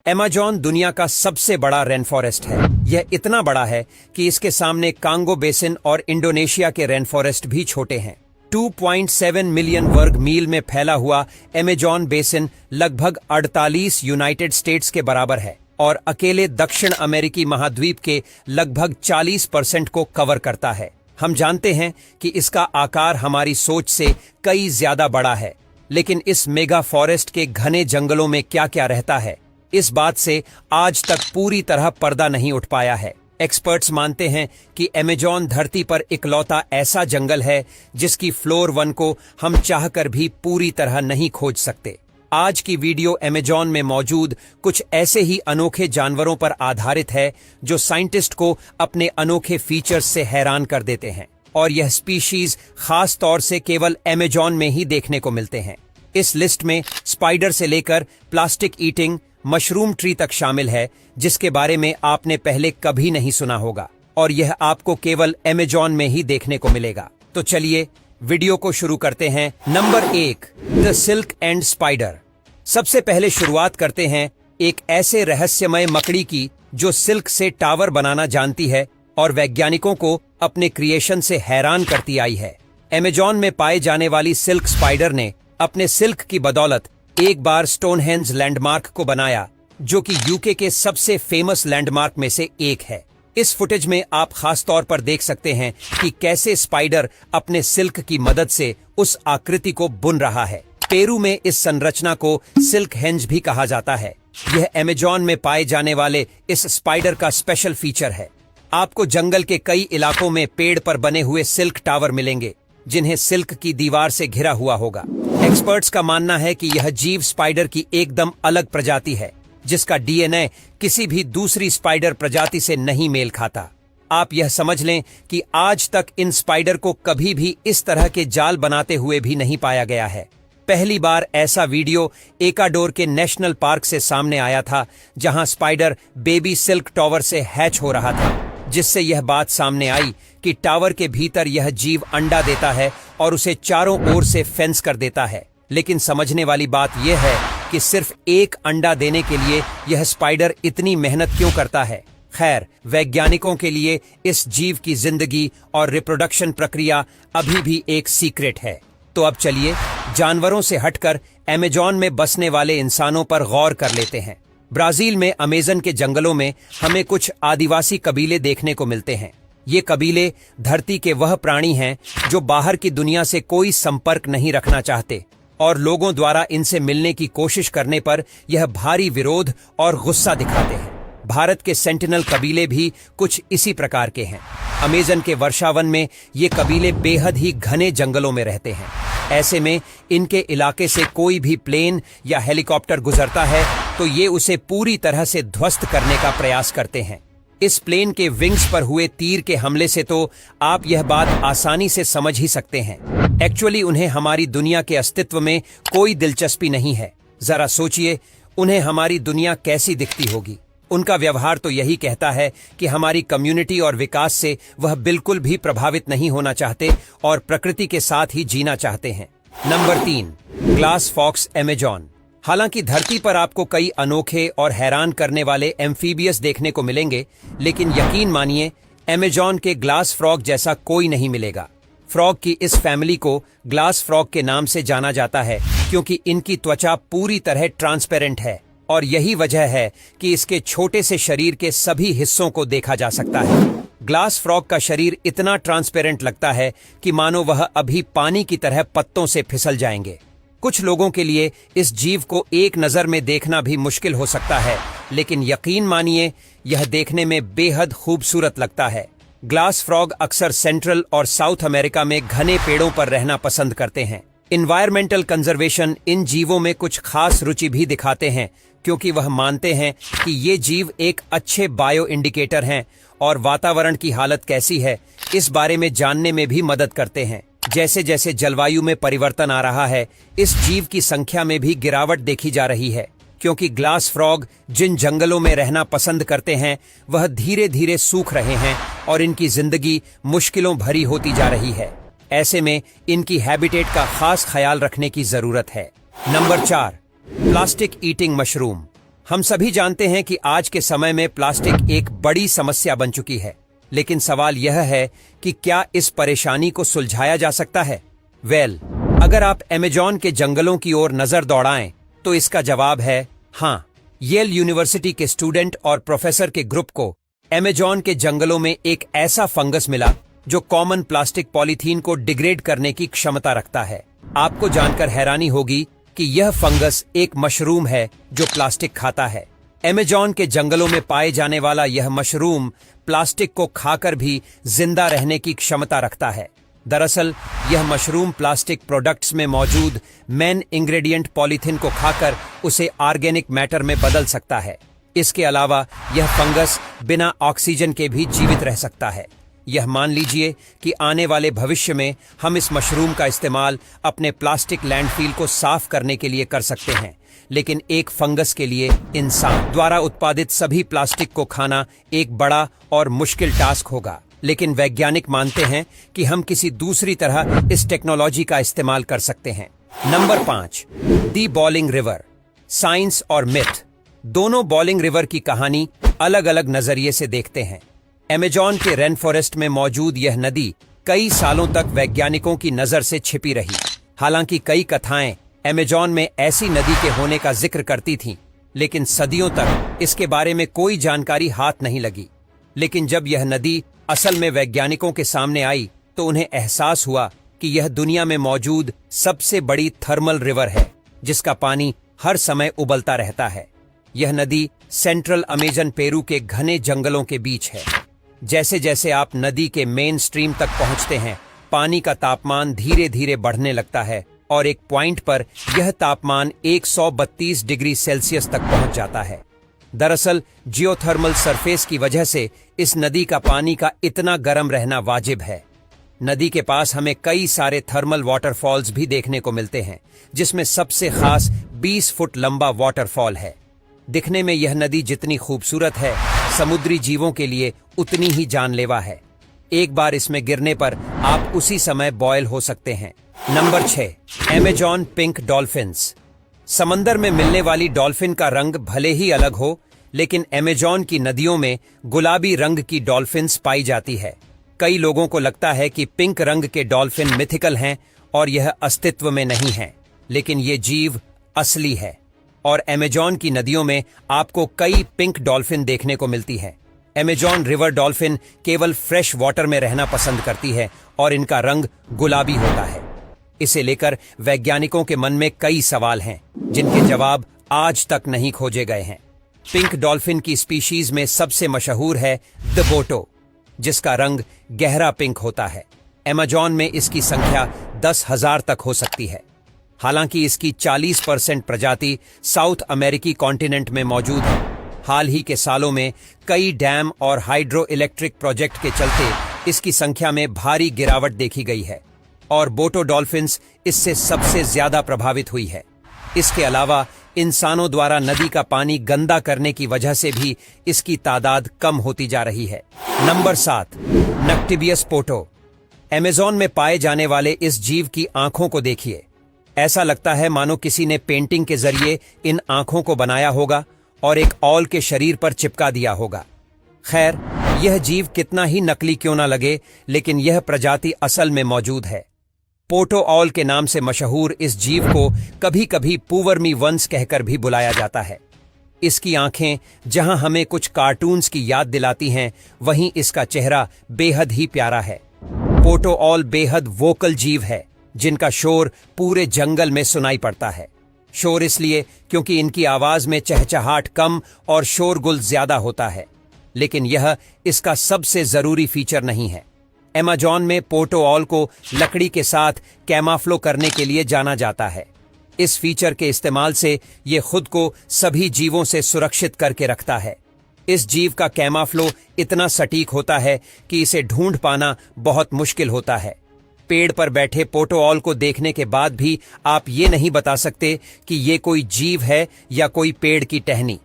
Amazon दुनिया का सबसे बड़ा रेन फॉरेस्ट है। यह इतना बड़ा है कि इसके सामने कांगो बेसिन और इंडोनेशिया के रेन फॉरेस्ट भी छोटे हैं। 2.7 मिलियन वर्ग मील में फैला हुआ अमेज़न बेसिन लगभग 48 यूनाइटेड स्टेट्स के बराबर है और अकेले दक्षिण अमेरिकी महाद्वीप के लगभग 40% को कवर करता है। हम जानते हैं कि इसका आकार हमारी सोच से कई ज्यादा बड़ा है, लेकिन इस मेगा फॉरेस्ट के घने जंगलों में क्या क्या रहता है, इस बात से आज तक पूरी तरह पर्दा नहीं उठ पाया है। एक्सपर्ट्स मानते हैं कि अमेज़न धरती पर इकलौता ऐसा जंगल है जिसकी फ्लोर 1 को हम चाहकर भी पूरी तरह नहीं खोज सकते। आज की वीडियो अमेज़न में मौजूद कुछ ऐसे ही अनोखे जानवरों पर आधारित है जो साइंटिस्ट को अपने अनोखे फीचर्स से हैरान कर देते हैं, और यह स्पीशीज खास तौर से केवल अमेज़न में ही देखने को मिलते हैं। इस लिस्ट में स्पाइडर से लेकर प्लास्टिक ईटिंग मशरूम ट्री तक शामिल है, जिसके बारे में आपने पहले कभी नहीं सुना होगा, और यह आपको केवल अमेज़न में ही देखने को मिलेगा। तो चलिए वीडियो को शुरू करते हैं। Number 1, the silk and spider. सबसे पहले शुरुआत करते हैं एक ऐसे रहस्यमय मकड़ी की जो सिल्क से टावर बनाना जानती है और वैज्ञानिकों को अपने क्रिएशन से हैरान करती आई है। अमेज़न में पाए जाने वाली सिल्क स्पाइडर ने अपने सिल्क की बदौलत एक बार स्टोनहेंज लैंडमार्क को बनाया, जो कि यूके के सबसे फेमस लैंडमार्क में से एक है। इस फुटेज में आप खास तौर पर देख सकते हैं कि कैसे स्पाइडर अपने सिल्क की मदद से उस आकृति को बुन रहा है। पेरू में इस संरचना को सिल्क हेंज भी कहा जाता है। यह अमेज़न में पाए जाने वाले इस स्पाइडर का स्पेशल फीचर है। आपको जंगल के कई इलाकों में पेड़ पर बने हुए सिल्क टावर मिलेंगे, जिन्हें सिल्क की दीवार से घिरा हुआ होगा। एक्सपर्ट्स का मानना है कि यह जीव स्पाइडर की एकदम अलग प्रजाति है, जिसका डीएनए किसी भी दूसरी स्पाइडर प्रजाति से नहीं मेल खाता। आप यह समझ लें कि आज तक इन स्पाइडर को कभी भी इस तरह के जाल बनाते हुए भी नहीं पाया गया है। पहली बार ऐसा वीडियो एक्वाडोर के नेशनल पार्क से सामने आया था, जहां स्पाइडर बेबी सिल्क टावर से हैच हो रहा था, जिससे यह बात सामने आई कि टावर के भीतर यह जीव अंडा देता है और उसे चारों ओर से फेंस कर देता है। लेकिन समझने वाली बात यह है कि सिर्फ एक अंडा देने के लिए यह स्पाइडर इतनी मेहनत क्यों करता है। खैर, वैज्ञानिकों के लिए इस जीव की जिंदगी और रिप्रोडक्शन प्रक्रिया अभी भी एक सीक्रेट है। तो अब चलिए जानवरों से हटकर अमेज़न में बसने वाले इंसानों पर गौर कर लेते हैं। ब्राजील में अमेज़न के जंगलों में हमें कुछ आदिवासी कबीले देखने को मिलते हैं। ये कबीले धरती के वह प्राणी हैं जो बाहर की दुनिया से कोई संपर्क नहीं रखना चाहते, और लोगों द्वारा इनसे मिलने की कोशिश करने पर यह भारी विरोध और गुस्सा दिखाते हैं। भारत के सेंटिनल कबीले भी कुछ इसी प्रकार के हैं। अमेज़न के वर्षावन में ये कबीले बेहद ही घने जंगलों में रहते हैं। ऐसे में इनके इलाके से कोई भी प्लेन या हेलीकॉप्टर गुजरता है तो ये उसे पूरी तरह से ध्वस्त करने का प्रयास करते हैं। इस प्लेन के विंग्स पर हुए तीर के हमले से तो आप यह बात आसानी से समझ ही सकते हैं। एक्चुअली उन्हें हमारी दुनिया के अस्तित्व में कोई दिलचस्पी नहीं है। जरा सोचिए, उन्हें हमारी दुनिया कैसी दिखती होगी। उनका व्यवहार तो यही कहता है कि हमारी कम्युनिटी और विकास से वह बिल्कुल भी प्रभावित नहीं होना चाहते और प्रकृति के साथ ही जीना चाहते हैं। Number 3, glass fox Amazon. हालांकि धरती पर आपको कई अनोखे और हैरान करने वाले एम्फीबियस देखने को मिलेंगे, लेकिन यकीन मानिए अमेज़न के ग्लास फ्रॉग जैसा कोई नहीं मिलेगा। फ्रॉग की इस फैमिली को ग्लास फ्रॉग के नाम से जाना जाता है क्योंकि इनकी त्वचा पूरी तरह ट्रांसपेरेंट है, और यही वजह है कि इसके छोटे से शरीर के सभी हिस्सों को देखा जा सकता है। ग्लास फ्रॉग का शरीर इतना ट्रांसपेरेंट लगता है कि मानो वह अभी पानी की तरह पत्तों से फिसल जाएंगे। कुछ लोगों के लिए इस जीव को एक नज़र में देखना भी मुश्किल हो सकता है, लेकिन यकीन मानिए यह देखने में बेहद खूबसूरत लगता है। ग्लास फ्रॉग अक्सर सेंट्रल और साउथ अमेरिका में घने पेड़ों पर रहना पसंद करते हैं। इन्वायरमेंटल कंजर्वेशन इन जीवों में कुछ खास रुचि भी दिखाते हैं, क्योंकि वह मानते हैं कि ये जीव एक अच्छे बायो इंडिकेटर हैं और वातावरण की हालत कैसी है इस बारे में जानने में भी मदद करते हैं। जैसे जैसे जलवायु में परिवर्तन आ रहा है, इस जीव की संख्या में भी गिरावट देखी जा रही है, क्योंकि ग्लास फ्रॉग जिन जंगलों में रहना पसंद करते हैं वह धीरे धीरे सूख रहे हैं और इनकी जिंदगी मुश्किलों भरी होती जा रही है। ऐसे में इनकी हैबिटेट का खास ख्याल रखने की जरूरत है। Number 4, plastic eating mushroom. हम सभी जानते हैं कि आज के समय में प्लास्टिक एक बड़ी समस्या बन चुकी है, लेकिन सवाल यह है कि क्या इस परेशानी को सुलझाया जा सकता है? अगर आप अमेज़न के जंगलों की ओर नजर दौड़ाएं तो इसका जवाब है हाँ। येल यूनिवर्सिटी के स्टूडेंट और प्रोफेसर के ग्रुप को अमेज़न के जंगलों में एक ऐसा फंगस मिला जो कॉमन प्लास्टिक पॉलीथीन को डिग्रेड करने की क्षमता रखता है। आपको जानकर हैरानी होगी कि यह फंगस एक मशरूम है जो प्लास्टिक खाता है। अमेज़न के जंगलों में पाए जाने वाला यह मशरूम प्लास्टिक को खाकर भी जिंदा रहने की क्षमता रखता है। दरअसल यह मशरूम प्लास्टिक प्रोडक्ट्स में मौजूद मेन इंग्रेडिएंट पॉलीथीन को खाकर उसे ऑर्गेनिक मैटर में बदल सकता है। इसके अलावा यह फंगस बिना ऑक्सीजन के भी जीवित रह सकता है। यह मान लीजिए कि आने वाले भविष्य में हम इस मशरूम का इस्तेमाल अपने प्लास्टिक लैंडफिल को साफ करने के लिए कर सकते हैं, लेकिन एक फंगस के लिए इंसान द्वारा उत्पादित सभी प्लास्टिक को खाना एक बड़ा और मुश्किल टास्क होगा। लेकिन वैज्ञानिक मानते हैं कि हम किसी दूसरी तरह इस टेक्नोलॉजी का इस्तेमाल कर सकते हैं। नंबर 5, दी बॉलिंग रिवर। साइंस और मिथ दोनों बॉलिंग रिवर की कहानी अलग अलग नजरिए से देखते हैं। अमेज़न के रेन फॉरेस्ट में मौजूद यह नदी कई सालों तक वैज्ञानिकों की नजर से छिपी रही। हालांकि कई कथाएं अमेज़न में ऐसी नदी के होने का जिक्र करती थीं, लेकिन सदियों तक इसके बारे में कोई जानकारी हाथ नहीं लगी। लेकिन जब यह नदी असल में वैज्ञानिकों के सामने आई तो उन्हें एहसास हुआ कि यह दुनिया में मौजूद सबसे बड़ी थर्मल रिवर है, जिसका पानी हर समय उबलता रहता है। यह नदी सेंट्रल अमेज़न पेरू के घने जंगलों के बीच है। जैसे जैसे आप नदी के मेन स्ट्रीम तक पहुंचते हैं, पानी का तापमान धीरे धीरे बढ़ने लगता है और एक पॉइंट पर यह तापमान 132 डिग्री सेल्सियस तक पहुंच जाता है। दरअसल जियोथर्मल सरफेस की वजह से इस नदी का पानी का इतना गर्म रहना वाजिब है। नदी के पास हमें कई सारे थर्मल वाटरफॉल्स भी देखने को मिलते हैं, जिसमें सबसे खास 20 फुट लंबा वाटरफॉल है। दिखने में यह नदी जितनी खूबसूरत है, समुद्री जीवों के लिए उतनी ही जानलेवा है। एक बार इसमें गिरने पर आप उसी समय बॉयल हो सकते हैं। Number 6, Amazon pink dolphins. समंदर में मिलने वाली डॉल्फिन का रंग भले ही अलग हो, लेकिन अमेज़न की नदियों में गुलाबी रंग की डॉल्फिन्स पाई जाती है। कई लोगों को लगता है कि पिंक रंग के डॉल्फिन मिथिकल हैं और यह अस्तित्व में नहीं है, लेकिन ये जीव असली है और अमेज़न की नदियों में आपको कई पिंक डॉल्फिन देखने को मिलती है। अमेज़न रिवर डॉल्फिन केवल फ्रेश वाटर में रहना पसंद करती है और इनका रंग गुलाबी होता है। इसे लेकर वैज्ञानिकों के मन में कई सवाल हैं, जिनके जवाब आज तक नहीं खोजे गए हैं। पिंक डॉल्फिन की स्पीशीज में सबसे मशहूर है द बोटो, जिसका रंग गहरा पिंक होता है। अमेज़न में इसकी संख्या 10,000 तक हो सकती है। हालांकि इसकी 40% प्रजाति साउथ अमेरिकी कॉन्टिनेंट में मौजूद है। हाल ही के सालों में कई डैम और हाइड्रो इलेक्ट्रिक प्रोजेक्ट के चलते इसकी संख्या में भारी गिरावट देखी गई है और बोटो डॉल्फिन्स इससे सबसे ज्यादा प्रभावित हुई है। इसके अलावा इंसानों द्वारा नदी का पानी गंदा करने की वजह से भी इसकी तादाद कम होती जा रही है। नंबर 7, नक्टिबियस पोटो। अमेज़न में पाए जाने वाले इस जीव की आंखों को देखिए। ऐसा लगता है मानो किसी ने पेंटिंग के जरिए इन आंखों को बनाया होगा और एक ऑल के शरीर पर चिपका दिया होगा। खैर, यह जीव कितना ही नकली क्यों ना लगे, लेकिन यह प्रजाति असल में मौजूद है। पोटो ऑल के नाम से मशहूर इस जीव को कभी कभी पूवर्मी वंस कहकर भी बुलाया जाता है। इसकी आंखें जहां हमें कुछ कार्टून्स की याद दिलाती हैं, वहीं इसका चेहरा बेहद ही प्यारा है। पोटो ऑल बेहद वोकल जीव है, जिनका शोर पूरे जंगल में सुनाई पड़ता है। शोर इसलिए क्योंकि इनकी आवाज में चहचहाट कम और शोरगुल ज्यादा होता है, लेकिन यह इसका सबसे जरूरी फीचर नहीं है। अमेज़न में पोटो ऑल को लकड़ी के साथ कैमाफ्लो करने के लिए जाना जाता है। इस फीचर के इस्तेमाल से ये खुद को सभी जीवों से सुरक्षित करके रखता है। इस जीव का कैमाफ्लो इतना सटीक होता है कि इसे ढूंढ पाना बहुत मुश्किल होता है। पेड़ पर बैठे पोटो ऑल को देखने के बाद भी आप ये नहीं बता सकते कि ये कोई जीव है या कोई पेड़ की टहनी।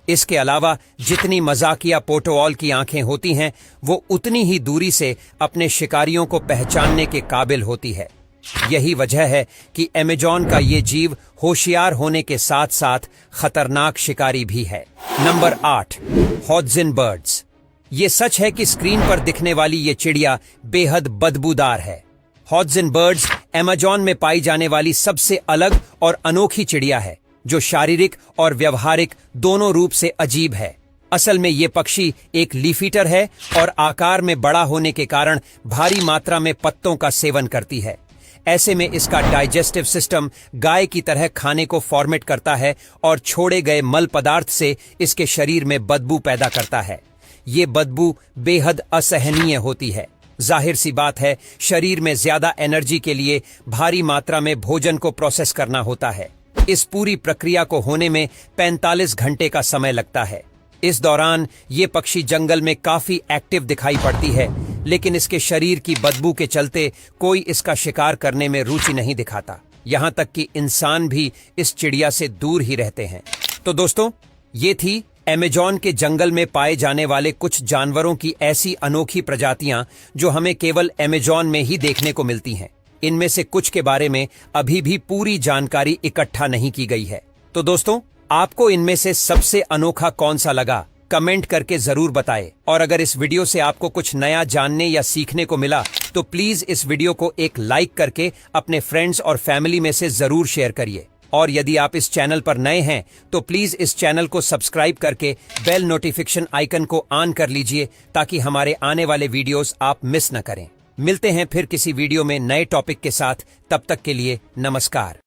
इसके अलावा जितनी मजाकिया पोटो ऑल की आंखें होती हैं, वो उतनी ही दूरी से अपने शिकारियों को पहचानने के काबिल होती है। यही वजह है कि अमेजॉन का ये जीव होशियार होने के साथ साथ खतरनाक शिकारी भी है। Number 8, Hodgson birds. ये सच है कि स्क्रीन पर दिखने वाली ये चिड़िया बेहद बदबूदार है। हॉड्सन बर्ड्स अमेजॉन में पाई जाने वाली सबसे अलग और अनोखी चिड़िया है, जो शारीरिक और व्यवहारिक दोनों रूप से अजीब है। असल में ये पक्षी एक लीफ ईटर है और आकार में बड़ा होने के कारण भारी मात्रा में पत्तों का सेवन करती है। ऐसे में इसका डाइजेस्टिव सिस्टम गाय की तरह खाने को फॉर्मेट करता है और छोड़े गए मल पदार्थ से इसके शरीर में बदबू पैदा करता है। ये बदबू बेहद असहनीय होती है। जाहिर सी बात है, शरीर में ज्यादा एनर्जी के लिए भारी मात्रा में भोजन को प्रोसेस करना होता है। इस पूरी प्रक्रिया को होने में 45 घंटे का समय लगता है। इस दौरान ये पक्षी जंगल में काफी एक्टिव दिखाई पड़ती है, लेकिन इसके शरीर की बदबू के चलते कोई इसका शिकार करने में रुचि नहीं दिखाता। यहां तक कि इंसान भी इस चिड़िया से दूर ही रहते हैं। तो दोस्तों, ये थी अमेजॉन के जंगल में पाए जाने वाले कुछ जानवरों की ऐसी अनोखी प्रजातियां जो हमें केवल अमेजॉन में ही देखने को मिलती हैं। इनमें से कुछ के बारे में अभी भी पूरी जानकारी इकट्ठा नहीं की गई है। तो दोस्तों, आपको इनमें से सबसे अनोखा कौन सा लगा, कमेंट करके जरूर बताएं। और अगर इस वीडियो से आपको कुछ नया जानने या सीखने को मिला तो प्लीज इस वीडियो को एक लाइक करके अपने फ्रेंड्स और फैमिली में से जरूर शेयर करिए। और यदि आप इस चैनल पर नए हैं तो प्लीज इस चैनल को सब्सक्राइब करके बेल नोटिफिकेशन आइकन को ऑन कर लीजिए, ताकि हमारे आने वाले वीडियोस आप मिस न करें। मिलते हैं फिर किसी वीडियो में नए टॉपिक के साथ। तब तक के लिए नमस्कार।